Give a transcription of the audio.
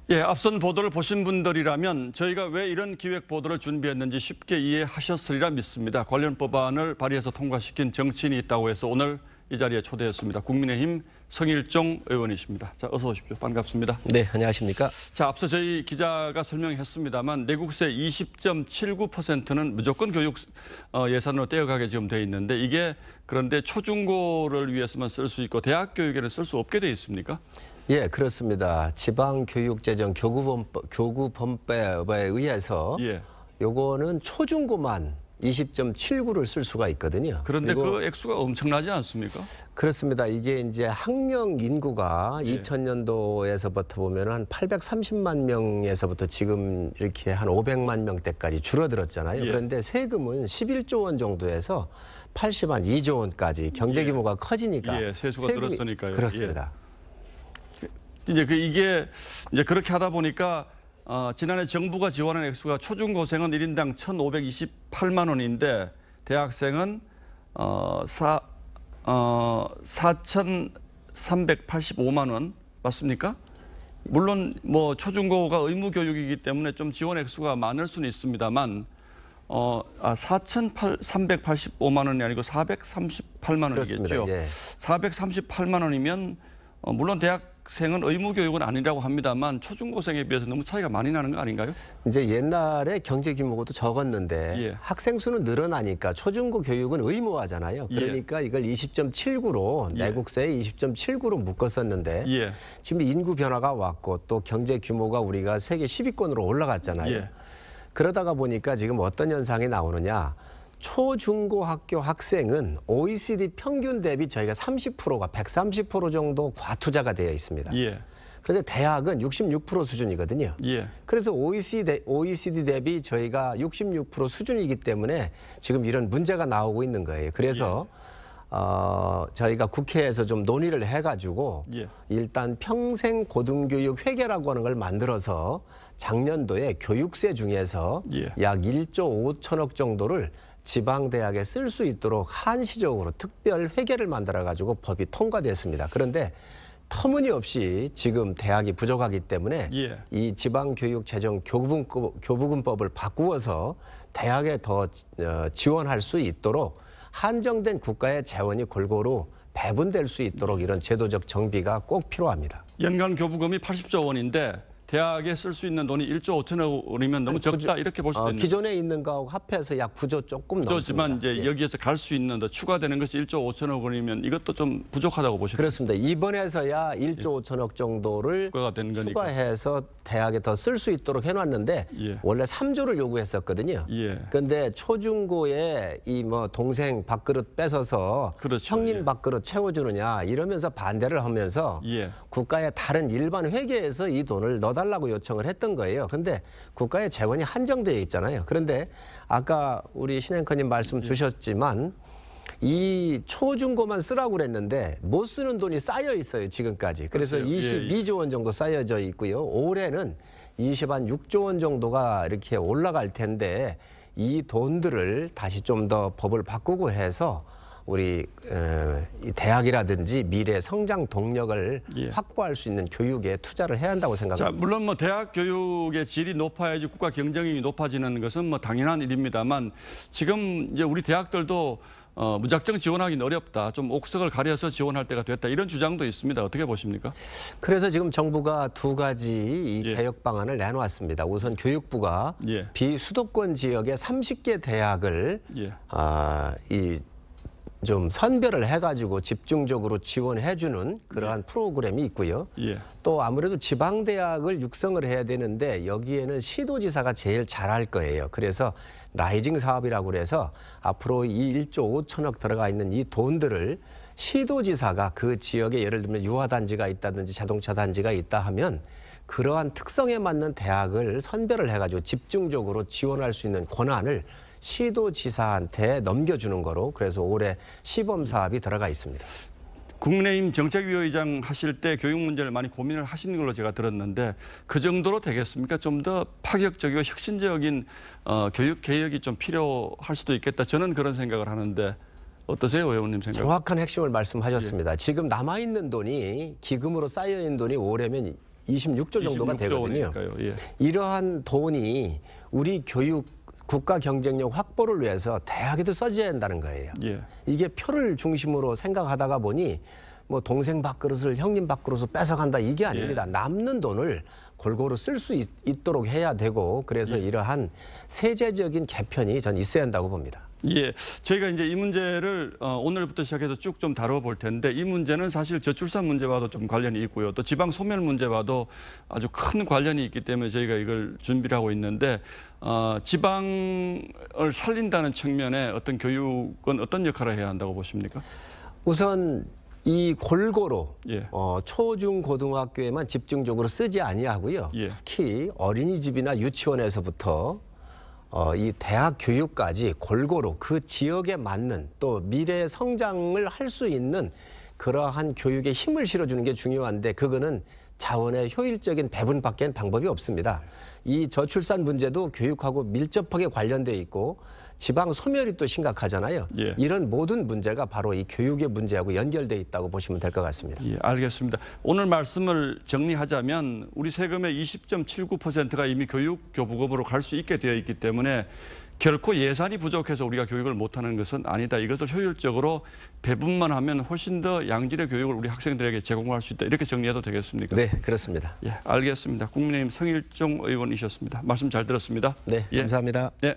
예, 앞선 보도를 보신 분들이라면 저희가 왜 이런 기획 보도를 준비했는지 쉽게 이해하셨으리라 믿습니다. 관련 법안을 발의해서 통과시킨 정치인이 있다고 해서 오늘 이 자리에 초대했습니다. 국민의힘 성일종 의원이십니다. 자, 어서 오십시오. 반갑습니다. 네, 안녕하십니까? 자, 앞서 저희 기자가 설명했습니다만 내국세 20.79%는 무조건 교육 예산으로 떼어가게 지금 돼 있는데 이게 그런데 초중고를 위해서만 쓸 수 있고 대학 교육에는 쓸 수 없게 돼 있습니까? 예, 그렇습니다. 지방교육재정 교구본법에 의해서 요거는 초중고만 20.79를 쓸 수가 있거든요. 그런데 그 액수가 엄청나지 않습니까? 그렇습니다. 이게 이제 학령 인구가 2000년도에서부터 보면 한 830만 명에서부터 지금 이렇게 한 500만 명대까지 줄어들었잖아요. 그런데 세금은 11조 원 정도에서 80만 2조 원까지 경제 규모가 커지니까 세수가 늘었으니까요. 그렇습니다. 이제 이게 이제 그렇게 하다 보니까 지난해 정부가 지원한 액수가 초중고생은 1인당 1,528만 원인데 대학생은 4,385만 원 맞습니까? 물론 뭐 초중고가 의무 교육이기 때문에 좀 지원 액수가 많을 수는 있습니다만 4,385만 원이 아니고 438만 원이겠죠. 예. 438만 원이면 물론 대학생은 의무 교육은 아니라고 합니다만 초중고생에 비해서 너무 차이가 많이 나는 거 아닌가요? 이제 옛날에 경제 규모가 또 적었는데 학생 수는 늘어나니까 초중고 교육은 의무화잖아요. 그러니까 이걸 20.79로 내국세에 20.79로 묶었었는데 지금 인구 변화가 왔고 또 경제 규모가 우리가 세계 10위권으로 올라갔잖아요. 그러다가 보니까 지금 어떤 현상이 나오느냐. 초중고 학교 학생은 OECD 평균 대비 저희가 30%가 130% 정도 과투자가 되어 있습니다. 그런데 대학은 66% 수준이거든요. 그래서 OECD 대비 저희가 66% 수준이기 때문에 지금 이런 문제가 나오고 있는 거예요. 그래서 저희가 국회에서 좀 논의를 해가지고 일단 평생 고등교육 회계라고 하는 걸 만들어서 작년도에 교육세 중에서 약 1조 5천억 정도를 지방대학에 쓸 수 있도록 한시적으로 특별 회계를 만들어가지고 법이 통과됐습니다. 그런데 터무니없이 지금 대학이 부족하기 때문에 이 지방교육재정 교부금법을 바꾸어서 대학에 더 지원할 수 있도록 한정된 국가의 재원이 골고루 배분될 수 있도록 이런 제도적 정비가 꼭 필요합니다. 연간 교부금이 80조 원인데 대학에 쓸 수 있는 돈이 1조 5천억 원이면 너무 적다 이렇게 볼 수도 있는 기존에 있는 거하고 합해서 약 9조 조금 넘습니다. 그렇지만 이제 여기에서 갈 수 있는 더 추가되는 것이 1조 5천억 원이면 이것도 좀 부족하다고 보시나요? 그렇습니다. 이번에서야 1조 5천억 정도를 추가해서 대학에 더 쓸 수 있도록 해놨는데 원래 3조를 요구했었거든요. 그런데 초중고에 이 뭐 동생 밥그릇 뺏어서 형님 밥그릇 채워주느냐 이러면서 반대를 하면서 국가의 다른 일반 회계에서 이 돈을 넣어달라고 요청을 했던 거예요. 그런데 국가의 재원이 한정되어 있잖아요. 그런데 아까 우리 신앵커님 말씀 주셨지만 이 초중고만 쓰라고 그랬는데 못 쓰는 돈이 쌓여 있어요. 지금까지. 그래서 22조 원 정도 쌓여져 있고요. 올해는 26조 원 정도가 이렇게 올라갈 텐데 이 돈들을 다시 좀 더 법을 바꾸고 해서 우리 대학이라든지 미래 성장 동력을 확보할 수 있는 교육에 투자를 해야 한다고 생각합니다. 자, 물론 뭐 대학 교육의 질이 높아야지 국가 경쟁력이 높아지는 것은 뭐 당연한 일입니다만 지금 이제 우리 대학들도 무작정 지원하기는 어렵다. 좀 옥석을 가려서 지원할 때가 됐다. 이런 주장도 있습니다. 어떻게 보십니까? 그래서 지금 정부가 두 가지 이 개혁 방안을 내놓았습니다. 우선 교육부가 비수도권 지역의 30개 대학을 좀 선별을 해가지고 집중적으로 지원해주는 그러한 프로그램이 있고요. 또 아무래도 지방대학을 육성을 해야 되는데 여기에는 시도지사가 제일 잘할 거예요. 그래서 라이징 사업이라고 그래서 앞으로 이 1조 5천억 들어가 있는 이 돈들을 시도지사가 그 지역에 예를 들면 유화단지가 있다든지 자동차 단지가 있다 하면 그러한 특성에 맞는 대학을 선별을 해가지고 집중적으로 지원할 수 있는 권한을 시도지사한테 넘겨주는 거로 그래서 올해 시범 사업이 들어가 있습니다. 국민의힘 정책위의장 하실 때 교육 문제를 많이 고민을 하시는 걸로 제가 들었는데 그 정도로 되겠습니까? 좀 더 파격적이고 혁신적인 교육 개혁이 좀 필요할 수도 있겠다. 저는 그런 생각을 하는데 어떠세요, 의원님 생각? 정확한 핵심을 말씀하셨습니다. 지금 남아있는 돈이 기금으로 쌓여있는 돈이 올해면 26조 정도가 되거든요. 예. 이러한 돈이 우리 교육 국가 경쟁력 확보를 위해서 대학에도 써져야 한다는 거예요. 예. 이게 표를 중심으로 생각하다가 보니 뭐 동생 밥그릇을 형님 밥그릇으로 뺏어간다 이게 아닙니다. 예. 남는 돈을 골고루 쓸 수 있도록 해야 되고 그래서 이러한 세제적인 개편이 전 있어야 한다고 봅니다. 예, 저희가 이제 이 문제를 오늘부터 시작해서 쭉 좀 다뤄볼 텐데 이 문제는 사실 저출산 문제와도 좀 관련이 있고요. 또 지방 소멸 문제와도 아주 큰 관련이 있기 때문에 저희가 이걸 준비를 하고 있는데 지방을 살린다는 측면에 어떤 교육은 어떤 역할을 해야 한다고 보십니까? 우선 이 골고루 예. 초중 고등학교에만 집중적으로 쓰지 아니하고요. 예. 특히 어린이집이나 유치원에서부터 이 대학 교육까지 골고루 그 지역에 맞는 또 미래의 성장을 할 수 있는 그러한 교육에 힘을 실어주는 게 중요한데 그거는 자원의 효율적인 배분밖에 방법이 없습니다. 이 저출산 문제도 교육하고 밀접하게 관련돼 있고 지방 소멸이 또 심각하잖아요. 예. 이런 모든 문제가 바로 이 교육의 문제하고 연결돼 있다고 보시면 될 것 같습니다. 예, 알겠습니다. 오늘 말씀을 정리하자면 우리 세금의 20.79%가 이미 교육교부금으로 갈 수 있게 되어 있기 때문에 결코 예산이 부족해서 우리가 교육을 못하는 것은 아니다. 이것을 효율적으로 배분만 하면 훨씬 더 양질의 교육을 우리 학생들에게 제공할 수 있다. 이렇게 정리해도 되겠습니까? 네, 그렇습니다. 예, 알겠습니다. 국민의힘 성일종 의원이셨습니다. 말씀 잘 들었습니다. 네, 감사합니다. 네.